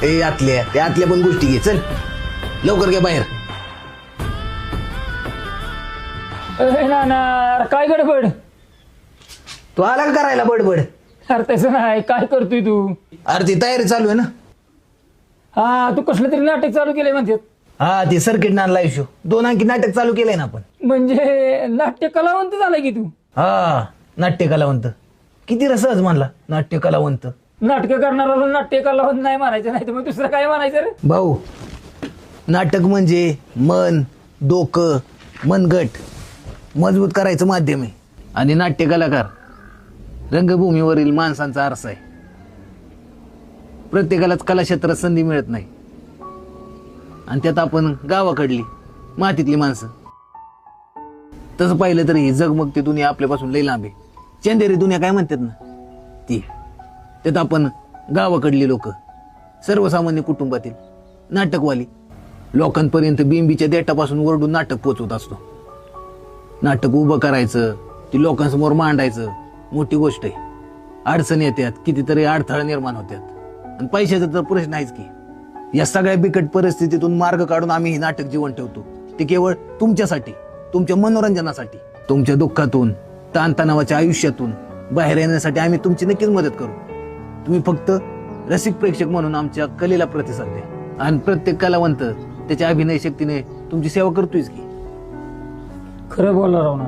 ए आतल्या पण गोष्टी घे, चल लवकर घे बाहेर. ना काय गडबड? तू आला का करायला बडबड? अरे तसं नाही, काय करतोय तू? अरे ती तयारी चालू आहे ना. हा, तू कसलं तरी नाटक चालू केलंय म्हणते. हा ती सर्किट नान लाईव्ह शो 2 अंकी नाटक चालू केलंय ना आपण. म्हणजे नाट्य कलावंत झालाय की तू? हा नाट्य कलावंत. किती रे सहज म्हणला नाट्य कलावंत. नाटक करणारा नाट्य कलावंत नाही म्हणायचं, नाही तर मग दुसरं काय म्हणायचं रे? भाऊ, नाटक म्हणजे मन, डोकं, मनगट मजबूत करायचं माध्यम आहे. आणि नाट्य कलाकार रंगभूमीवरील माणसांचा आरसा आहे. प्रत्येकालाच कलाक्षेत्रात संधी मिळत नाही, आणि त्यात आपण गावाकडली मातीतली माणसं. तसं पाहिलं तरी ही जगमगती दुनिया आपल्यापासून लई लांब आहे. चंदेरी दुनिया काय म्हणतात ना ती. त्यात आपण गावाकडली लोक, सर्वसामान्य कुटुंबातील नाटकवाली लोकांपर्यंत बिंबीच्या देठापासून वरडून नाटक पोचवत असतो. नाटक उभं करायचं, ती लोकांसमोर मांडायचं मोठी गोष्ट आहे. अडचणी येतात, कितीतरी अडथळे निर्माण होतात, आणि पैशाचा तर प्रश्न नाहीच की. या सगळ्या बिकट परिस्थितीतून मार्ग काढून आम्ही हे नाटक जीवन ठेवतो. ते केवळ तुमच्यासाठी, तुमच्या मनोरंजनासाठी. तुमच्या दुःखातून, ताणतणावाच्या आयुष्यातून बाहेर येण्यासाठी आम्ही तुमची नक्कीच मदत करू. तुम्ही फक्त रसिक प्रेक्षक म्हणून आमच्या कलेला प्रतिसाद द्या, आणि प्रत्येक कलावंत त्याच्या अभिनय शक्तीने तुमची सेवा करतोयच की. खरं बोलला राव ना,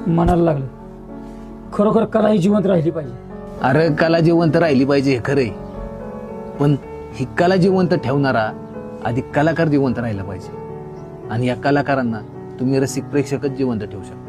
मनाला लागलं. खरोखर कला ही जिवंत राहिली पाहिजे. अरे कला जिवंत राहिली पाहिजे हे खरंय, पण ही कला जिवंत ठेवणारा आधी कलाकार जिवंत राहिला पाहिजे. आणि या कलाकारांना तुम्ही रसिक प्रेक्षकच जिवंत ठेवू शकता.